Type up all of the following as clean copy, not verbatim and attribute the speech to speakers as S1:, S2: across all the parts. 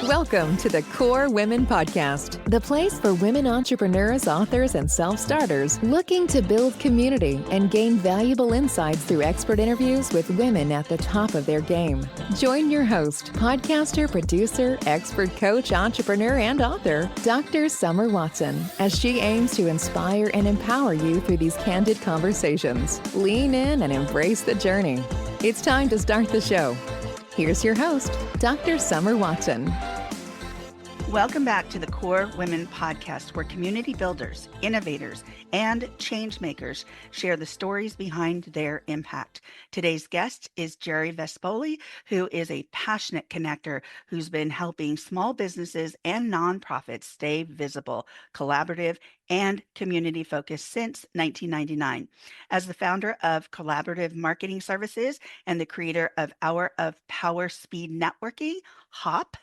S1: Welcome to the Core Women Podcast, the place for women entrepreneurs, authors, and self-starters looking to build community and gain valuable insights through expert interviews with women at the top of their game. Join your host, podcaster, producer, expert coach, entrepreneur, and author, Dr. Summer Watson, as she aims to inspire and empower you through these candid conversations. Lean in and embrace the journey. It's time to start the show. Here's your host, Dr. Summer Watson.
S2: Welcome back to the Core Women Podcast, where community builders, innovators, and change makers share the stories behind their impact. Today's guest is Jeri Vespoli, who is a passionate connector who's been helping small businesses and nonprofits stay visible, collaborative, and community-focused since 1999. As the founder of Collaborative Marketing Services and the creator of Hour of Power Speed Networking, HOP,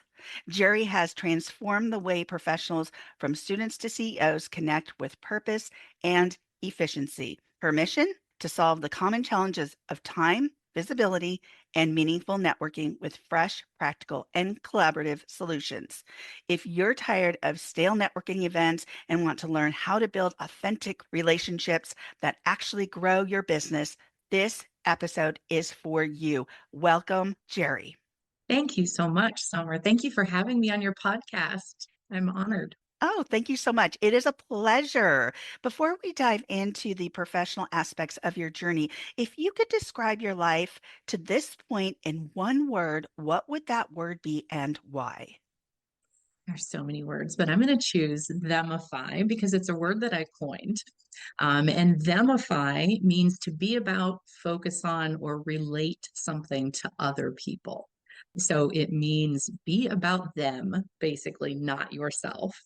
S2: Jeri has transformed the way professionals from students to CEOs connect with purpose and efficiency. Her mission? To solve the common challenges of time, visibility, and meaningful networking with fresh, practical, and collaborative solutions. If you're tired of stale networking events and want to learn how to build authentic relationships that actually grow your business, this episode is for you. Welcome, Jeri.
S3: Thank you so much, Summer. Thank you for having me on your podcast. I'm honored.
S2: Oh, thank you so much. It is a pleasure. Before we dive into the professional aspects of your journey, if you could describe your life to this point in one word, what would that word be and why?
S3: There's so many words, but I'm going to choose themify because it's a word that I coined. And themify means to be about, focus on, or relate something to other people. So it means be about them, basically, not yourself.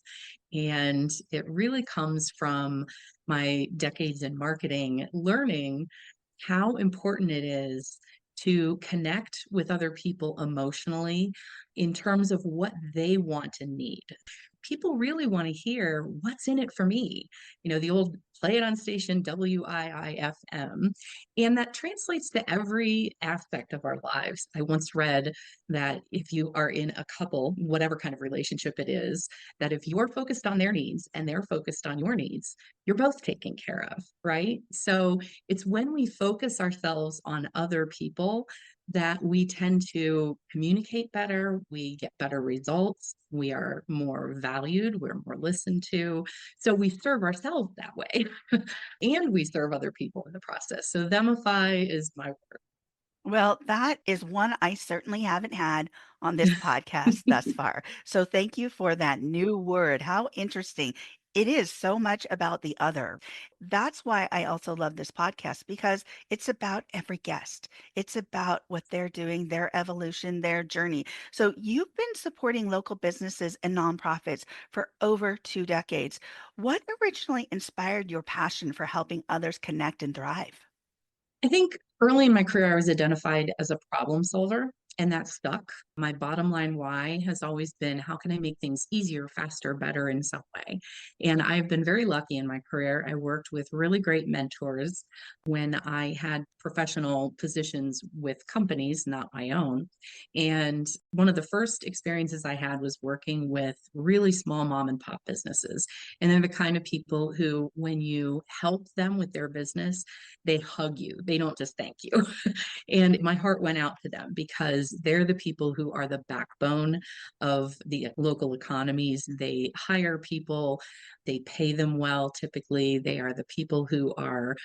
S3: And it really comes from my decades in marketing, learning how important it is to connect with other people emotionally in terms of what they want and need. People really want to hear what's in it for me. You know, the old play it on station WIIFM. And that translates to every aspect of our lives. I once read that if you are in a couple, whatever kind of relationship it is, that if you're focused on their needs and they're focused on your needs, you're both taken care of, right? So it's when we focus ourselves on other people that we tend to communicate better, we get better results, we are more valued, we're more listened to. So we serve ourselves that way and we serve other people in the process. So themify is my word.
S2: Well, that is one I certainly haven't had on this podcast thus far. So thank you for that new word. How interesting. It is so much about the other. That's why I also love this podcast because it's about every guest. It's about what they're doing, their evolution, their journey. So you've been supporting local businesses and nonprofits for over 2 decades. What originally inspired your passion for helping others connect and thrive?
S3: I think early in my career, I was identified as a problem solver, and that stuck. My bottom line why has always been how can I make things easier, faster, better in some way? And I've been very lucky in my career. I worked with really great mentors when I had professional positions with companies, not my own. And one of the first experiences I had was working with really small mom and pop businesses. And they're the kind of people who, when you help them with their business, they hug you. They don't just thank you. And my heart went out to them because they're the people who are the backbone of the local economies. They hire people, they pay them well. Typically, they are the people who are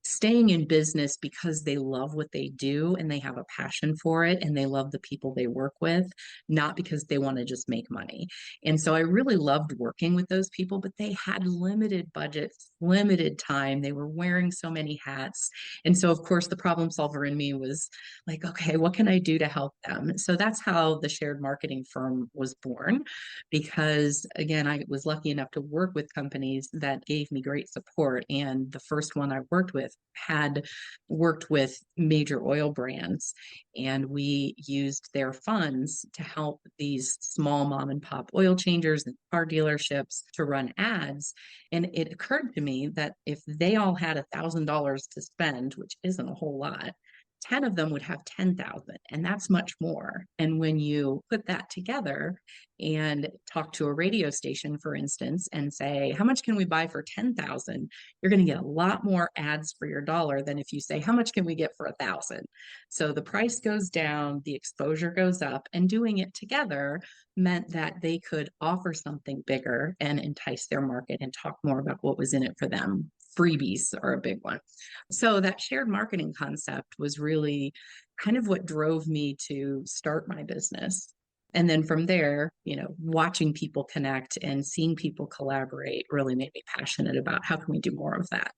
S3: staying in business because they love what they do and they have a passion for it and they love the people they work with, not because they want to just make money. And so I really loved working with those people, but they had limited budgets, limited time. They were wearing so many hats. And so, of course, the problem solver in me was like, okay, what can I do to help them? So that's how the shared marketing firm was born, because again, I was lucky enough to work with companies that gave me great support. And the first one I worked with had worked with major oil brands, and we used their funds to help these small mom and pop oil changers and car dealerships to run ads. And it occurred to me that if they all had $1,000 to spend, which isn't a whole lot, 10 of them would have 10,000, and that's much more. And when you put that together and talk to a radio station, for instance, and say, how much can we buy for 10,000? You're going to get a lot more ads for your dollar than if you say, how much can we get for 1,000? So the price goes down, the exposure goes up, and doing it together meant that they could offer something bigger and entice their market and talk more about what was in it for them. Freebies are a big one. So that shared marketing concept was really kind of what drove me to start my business. And then from there, watching people connect and seeing people collaborate really made me passionate about how can we do more of that.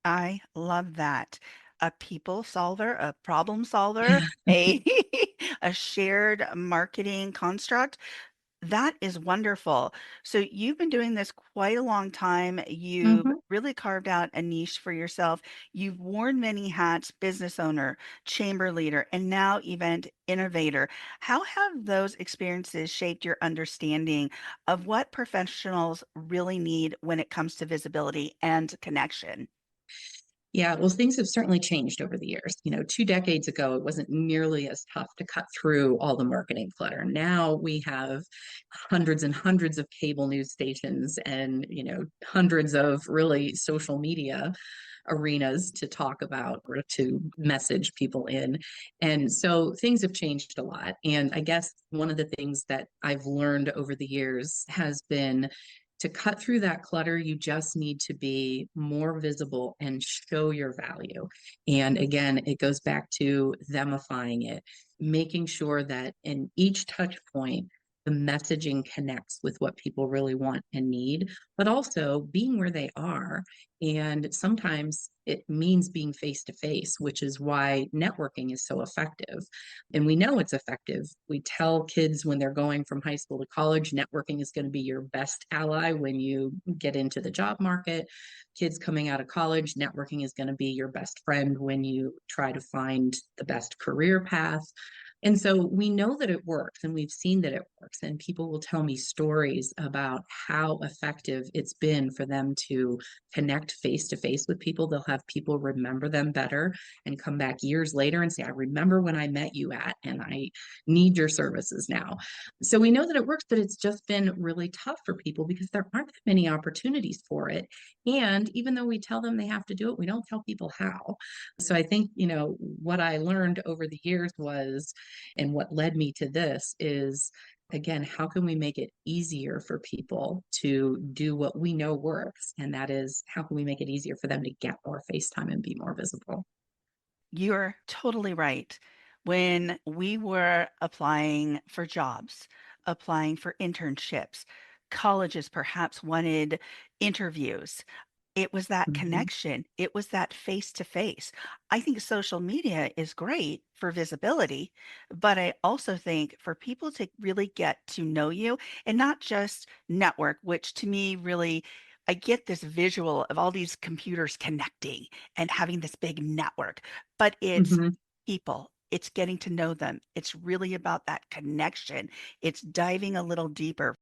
S2: I love that. A people solver, a problem solver, a a shared marketing construct. That is wonderful. So you've been doing this quite a long time. You've
S3: Mhm.
S2: really carved out a niche for yourself. You've worn many hats, business owner, chamber leader, and now event innovator. How have those experiences shaped your understanding of what professionals really need when it comes to visibility and connection?
S3: Yeah, well, things have certainly changed over the years. 2 decades ago, it wasn't nearly as tough to cut through all the marketing clutter. Now we have hundreds and hundreds of cable news stations and, hundreds of really social media arenas to talk about or to message people in. And so things have changed a lot. And I guess one of the things that I've learned over the years has been to cut through that clutter, you just need to be more visible and show your value. And again, it goes back to themifying it, making sure that in each touch point, the messaging connects with what people really want and need, but also being where they are. And sometimes it means being face to face, which is why networking is so effective. And we know it's effective. We tell kids when they're going from high school to college, networking is going to be your best ally when you get into the job market. Kids coming out of college, networking is going to be your best friend when you try to find the best career path. And so we know that it works and we've seen that it works. And people will tell me stories about how effective it's been for them to connect face to face with people. They'll have people remember them better and come back years later and say, I remember when I met you at, and I need your services now. So we know that it works, but it's just been really tough for people because there aren't that many opportunities for it. And even though we tell them they have to do it, we don't tell people how. So I think, what I learned over the years was, and what led me to this is, again, how can we make it easier for people to do what we know works? And that is, how can we make it easier for them to get more face time and be more visible?
S2: You're totally right. When we were applying for jobs, applying for internships, colleges perhaps wanted interviews. It was that
S3: Mhm.
S2: connection. It was that face to face. I think social media is great for visibility, but I also think for people to really get to know you and not just network, which to me really, I get this visual of all these computers connecting and having this big network, but it's
S3: Mhm.
S2: people. It's getting to know them. It's really about that connection. It's diving a little deeper.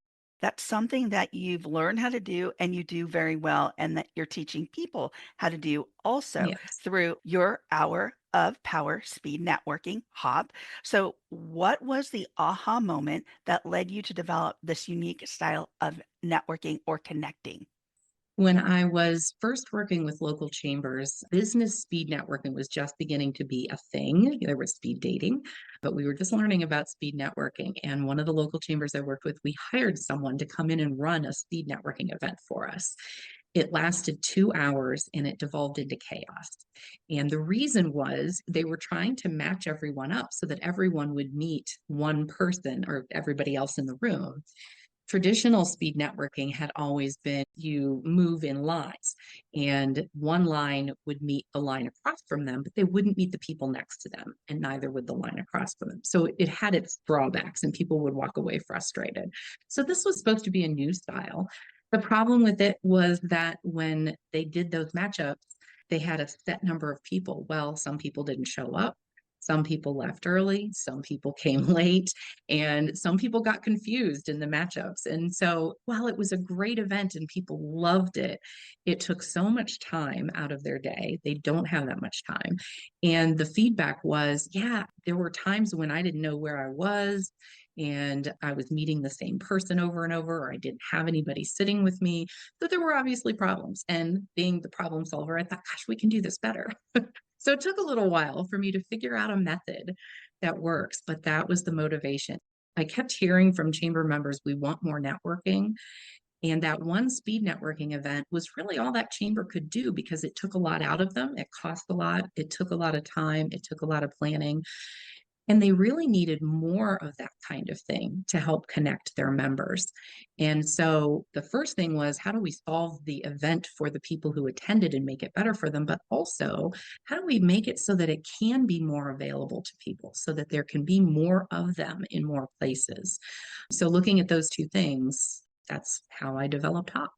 S2: That's something that you've learned how to do and you do very well, and that you're teaching people how to do also
S3: Yes.
S2: through your Hour of Power Speed Networking hop. So, what was the aha moment that led you to develop this unique style of networking or connecting?
S3: When I was first working with local chambers, business speed networking was just beginning to be a thing. There was speed dating, but we were just learning about speed networking. And one of the local chambers I worked with, we hired someone to come in and run a speed networking event for us. It lasted 2 hours and it devolved into chaos. And the reason was they were trying to match everyone up so that everyone would meet one person or everybody else in the room. Traditional speed networking had always been you move in lines, and one line would meet the line across from them, but they wouldn't meet the people next to them, and neither would the line across from them. So it had its drawbacks, and people would walk away frustrated. So this was supposed to be a new style. The problem with it was that when they did those matchups, they had a set number of people. Well, some people didn't show up. Some people left early, some people came late, and some people got confused in the matchups. And so while it was a great event and people loved it, it took so much time out of their day. They don't have that much time. And the feedback was, yeah, there were times when I didn't know where I was and I was meeting the same person over and over, or I didn't have anybody sitting with me. So there were obviously problems. And being the problem solver, I thought, gosh, we can do this better. So it took a little while for me to figure out a method that works, but that was the motivation. I kept hearing from chamber members, we want more networking. And that one speed networking event was really all that chamber could do because it took a lot out of them. It cost a lot. It took a lot of time. It took a lot of planning. And they really needed more of that kind of thing to help connect their members. And so the first thing was, how do we solve the event for the people who attended and make it better for them? But also, how do we make it so that it can be more available to people, so that there can be more of them in more places? So looking at those two things, that's how I developed HOP.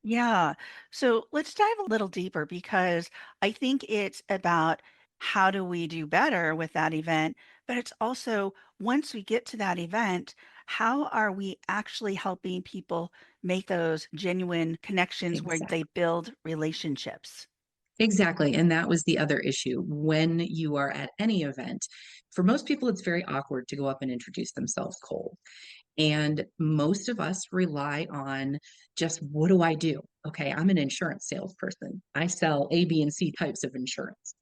S2: Yeah. So let's dive a little deeper because I think it's about how do we do better with that event, but it's also once we get to that event, how are we actually helping people make those genuine connections where they
S3: Exactly.
S2: build relationships?
S3: Exactly. And that was the other issue. When you are at any event, for most people, it's very awkward to go up and introduce themselves cold. And most of us rely on just what do I do? Okay, I'm an insurance salesperson. I sell A, B, and C types of insurance.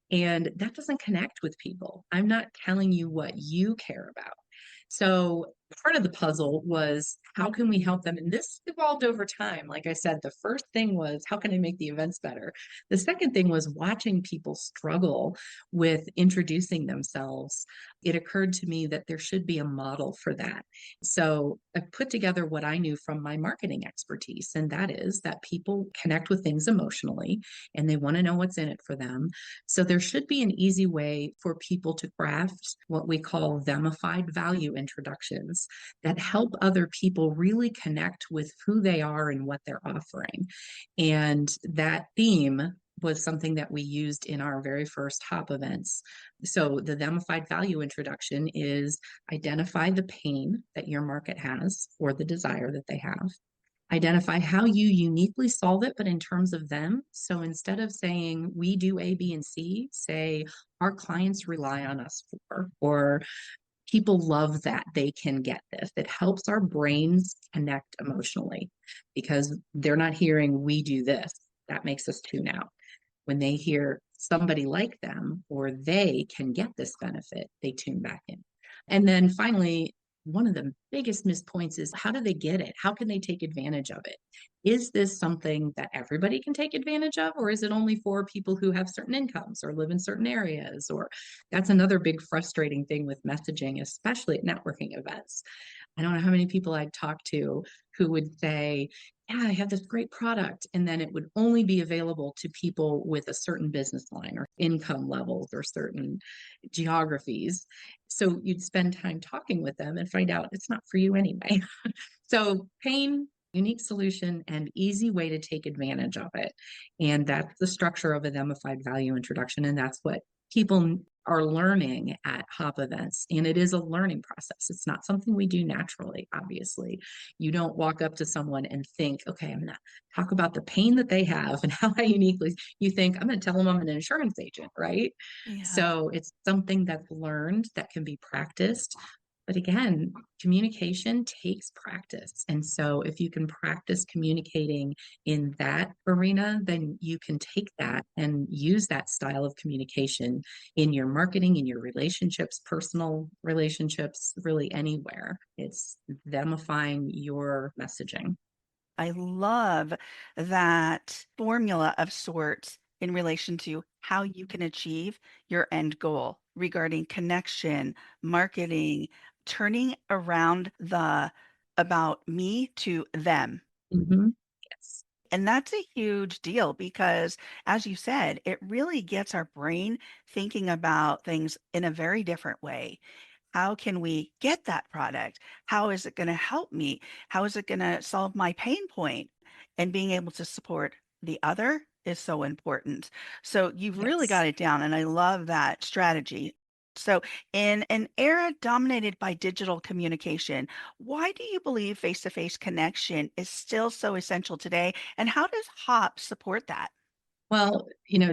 S3: And that doesn't connect with people. I'm not telling you what you care about. So part of the puzzle was how can we help them? And this evolved over time. Like I said, the first thing was how can I make the events better? The second thing was watching people struggle with introducing themselves. It occurred to me that there should be a model for that. So I put together what I knew from my marketing expertise, and that is that people connect with things emotionally and they want to know what's in it for them. So there should be an easy way for people to craft what we call themified value introductions that help other people really connect with who they are and what they're offering. And that theme was something that we used in our very first HOP events. So the themified value introduction is identify the pain that your market has or the desire that they have. Identify how you uniquely solve it, but in terms of them. So instead of saying we do A, B, and C, say our clients rely on us for, or people love that they can get this. It helps our brains connect emotionally because they're not hearing we do this. That makes us tune out. When they hear somebody like them or they can get this benefit, they tune back in. And then finally, one of the biggest missed points is how do they get it? How can they take advantage of it? Is this something that everybody can take advantage of, or is it only for people who have certain incomes or live in certain areas? Or that's another big frustrating thing with messaging, especially at networking events. I don't know how many people I'd talk to who would say, yeah, I have this great product. And then it would only be available to people with a certain business line or income levels or certain geographies. So you'd spend time talking with them and find out it's not for you anyway. So pain, unique solution, and easy way to take advantage of it. And that's the structure of a themified value introduction. And that's what people are learning at HOP events. And it is a learning process. It's not something we do naturally, obviously. You don't walk up to someone and think, okay, I'm going to talk about the pain that they have and how I uniquely, you think, I'm going to tell them I'm an insurance agent, right?
S2: Yeah.
S3: So it's something that's learned that can be practiced. But again, communication takes practice. And so if you can practice communicating in that arena, then you can take that and use that style of communication in your marketing, in your relationships, personal relationships, really anywhere. It's themifying your messaging.
S2: I love that formula of sorts in relation to how you can achieve your end goal regarding connection, marketing, turning around the about me to them.
S3: Mm-hmm. Yes.
S2: And that's a huge deal because, as you said, it really gets our brain thinking about things in a very different way. How can we get that product? How is it going to help me? How is it going to solve my pain point? And being able to support the other is so important. So you've really
S3: Yes.
S2: got it down. And I love that strategy. So, in an era dominated by digital communication, why do you believe face to face connection is still so essential today? And how does HOP support that?
S3: Well,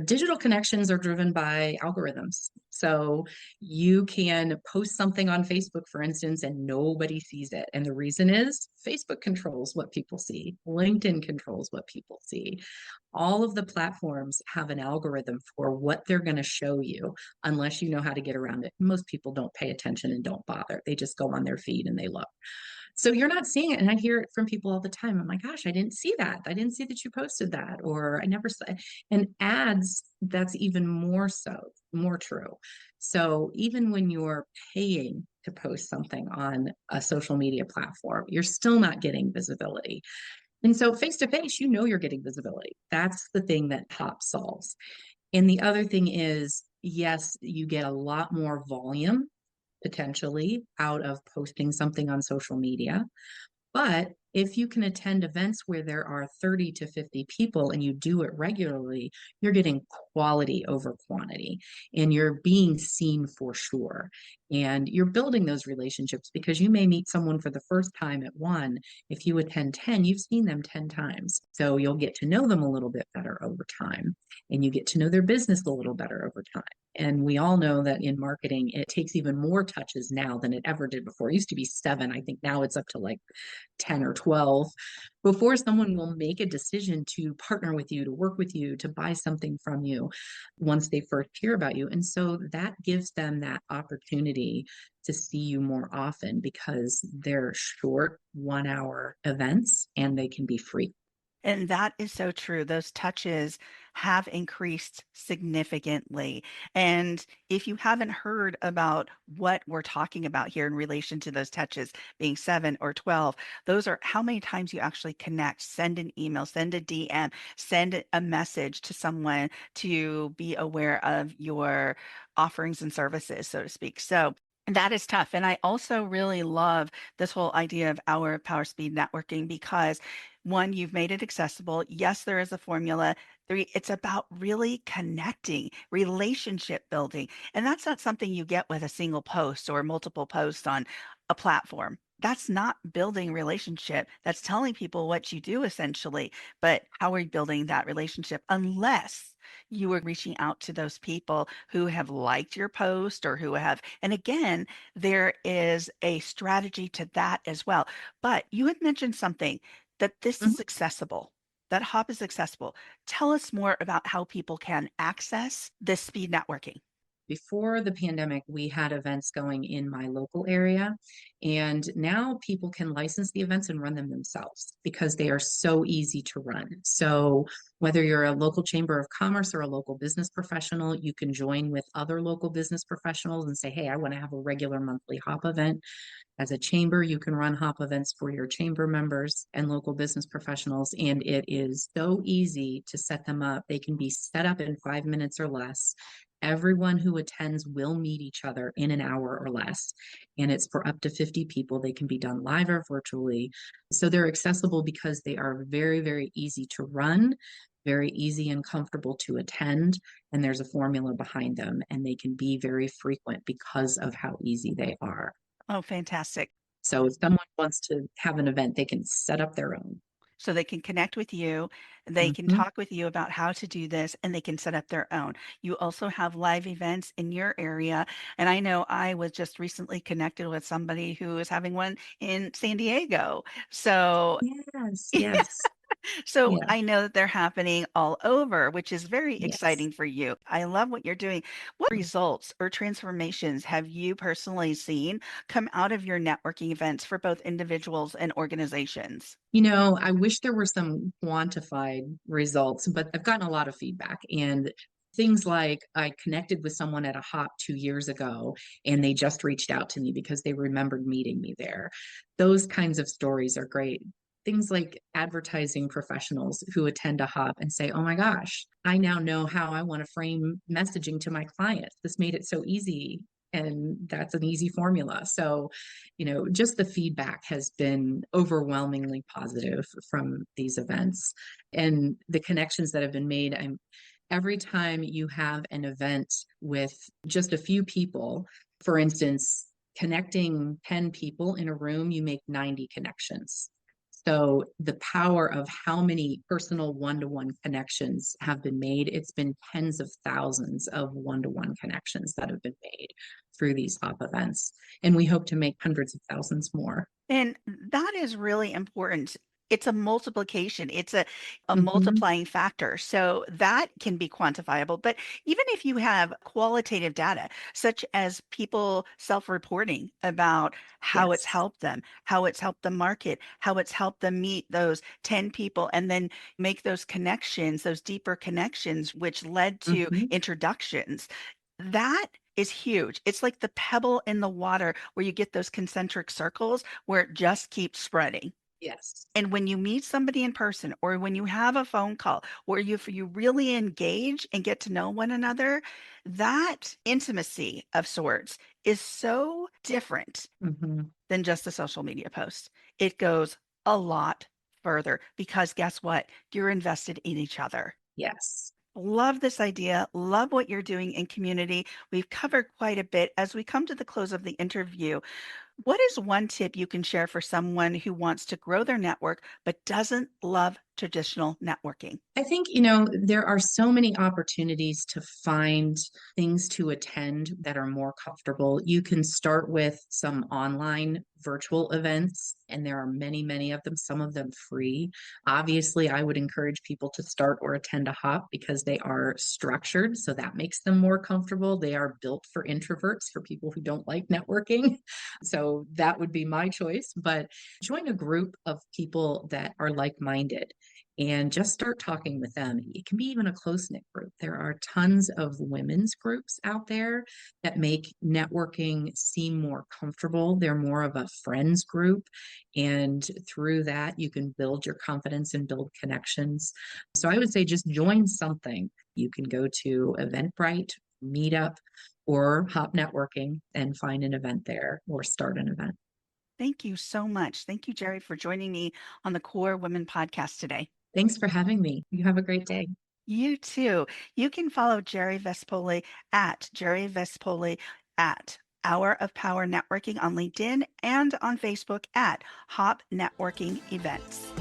S3: digital connections are driven by algorithms. So you can post something on Facebook, for instance, and nobody sees it. And the reason is Facebook controls what people see, LinkedIn controls what people see. All of the platforms have an algorithm for what they're going to show you, unless you know how to get around it. Most people don't pay attention and don't bother. They just go on their feed and they look. So you're not seeing it. And I hear it from people all the time. I'm like, gosh, I didn't see that. I didn't see that you posted that. Or I never saw. And ads, that's even more so, more true. So even when you're paying to post something on a social media platform, you're still not getting visibility. And so face to face, you're getting visibility. That's the thing that Hop solves. And the other thing is, yes, you get a lot more volume potentially out of posting something on social media. But if you can attend events where there are 30 to 50 people and you do it regularly, you're getting quality over quantity and you're being seen for sure. And you're building those relationships because you may meet someone for the first time at one. If you attend 10, you've seen them 10 times. So you'll get to know them a little bit better over time and you get to know their business a little better over time. And we all know that in marketing, it takes even more touches now than it ever did before. It used to be 7. I think now it's up to like 10 or 12 before someone will make a decision to partner with you, to work with you, to buy something from you once they first hear about you. And so that gives them that opportunity to see you more often because they're short 1 hour events and they can be free.
S2: And that is so true. Those touches have increased significantly. And if you haven't heard about what we're talking about here in relation to those touches being 7 or 12, those are how many times you actually connect, send an email, send a DM, send a message to someone to be aware of your offerings and services, so to speak. So that is tough. And I also really love this whole idea of hour of power speed networking because one, you've made it accessible. Yes, there is a formula. Three, it's about really connecting, relationship building. And that's not something you get with a single post or multiple posts on a platform. That's not building relationship. That's telling people what you do essentially. But how are you building that relationship unless you are reaching out to those people who have liked your post or who have, and again, there is a strategy to that as well. But you had mentioned something that this
S3: Mhm.
S2: is accessible, that Hop is accessible. Tell us more about how people can access this speed networking.
S3: Before the pandemic, we had events going in my local area, and now people can license the events and run them themselves because they are so easy to run. So, whether you're a local chamber of commerce or a local business professional, you can join with other local business professionals and say, hey, I want to have a regular monthly HOP event. As a chamber, you can run HOP events for your chamber members and local business professionals, and it is so easy to set them up. They can be set up in 5 minutes or less. Everyone who attends will meet each other in an hour or less, and it's for up to 50 people. They can be done live or virtually. So they're accessible because they are very, very easy to run, very easy and comfortable to attend, and there's a formula behind them, and they can be very frequent because of how easy they are.
S2: Oh, fantastic.
S3: So if someone wants to have an event, they can set up their own.
S2: So they can connect with you, they can
S3: Mhm.
S2: talk with you about how to do this, and they can set up their own. You also have live events in your area. And I know I was just recently connected with somebody who is having one in San Diego. So
S3: Yes, yes,
S2: So
S3: yeah,
S2: I know that they're happening all over, which is very
S3: yes.
S2: exciting for you. I love what you're doing. What results or transformations have you personally seen come out of your networking events for both individuals and organizations?
S3: I wish there were some quantified results, but I've gotten a lot of feedback and things like I connected with someone at a hop 2 years ago and they just reached out to me because they remembered meeting me there. Those kinds of stories are great. Things like advertising professionals who attend a hop and say, oh my gosh, I now know how I want to frame messaging to my clients. This made it so easy. And that's an easy formula. So, just the feedback has been overwhelmingly positive from these events and the connections that have been made. every time you have an event with just a few people, for instance, connecting 10 people in a room, you make 90 connections. So the power of how many personal one-to-one connections have been made, it's been tens of thousands of one-to-one connections that have been made through these hop events. And we hope to make hundreds of thousands more.
S2: And that is really important. It's a multiplication. It's a
S3: Mhm.
S2: multiplying factor. So that can be quantifiable. But even if you have qualitative data, such as people self-reporting about how it's
S3: Yes.
S2: helped them, how it's helped them market, how it's helped them meet those 10 people and then make those connections, those deeper connections, which led to
S3: Mhm.
S2: introductions. That is huge. It's like the pebble in the water where you get those concentric circles where it just keeps spreading.
S3: Yes.
S2: And when you meet somebody in person or when you have a phone call where you really engage and get to know one another, that intimacy of sorts is so different
S3: Mhm.
S2: than just a social media post. It goes a lot further because guess what? You're invested in each other.
S3: Yes.
S2: Love this idea. Love what you're doing in community. We've covered quite a bit. As we come to the close of the interview, what is one tip you can share for someone who wants to grow their network but doesn't love traditional networking?
S3: I think, there are so many opportunities to find things to attend that are more comfortable. You can start with some online virtual events, and there are many, many of them, some of them free. Obviously, I would encourage people to start or attend a hop because they are structured, so that makes them more comfortable. They are built for introverts, for people who don't like networking. So that would be my choice. But join a group of people that are like-minded and just start talking with them. It can be even a close-knit group. There are tons of women's groups out there that make networking seem more comfortable. They're more of a friends group. And through that, you can build your confidence and build connections. So I would say just join something. You can go to Eventbrite, Meetup, or Hop Networking and find an event there or start an event.
S2: Thank you so much. Thank you, Jeri, for joining me on the Core Women podcast today.
S3: Thanks for having me. You have a great day.
S2: You too. You can follow Jeri Vespoli at Jeri Vespoli at Hour of Power Networking on LinkedIn and on Facebook at Hop Networking Events.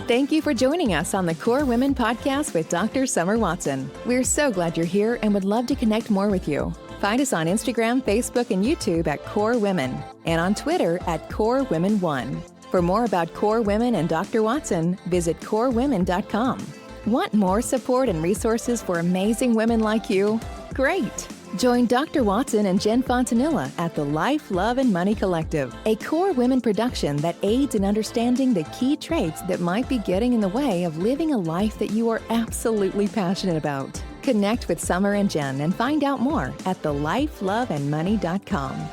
S1: Thank you for joining us on the Core Women podcast with Dr. Summer Watson. We're so glad you're here and would love to connect more with you. Find us on Instagram, Facebook, and YouTube at Core Women and on Twitter at Core Women 1. For more about Core Women and Dr. Watson, visit corewomen.com. Want more support and resources for amazing women like you? Great! Join Dr. Watson and Jen Fontanilla at the Life, Love, and Money Collective, a Core Women production that aids in understanding the key traits that might be getting in the way of living a life that you are absolutely passionate about. Connect with Summer and Jen and find out more at thelifeloveandmoney.com.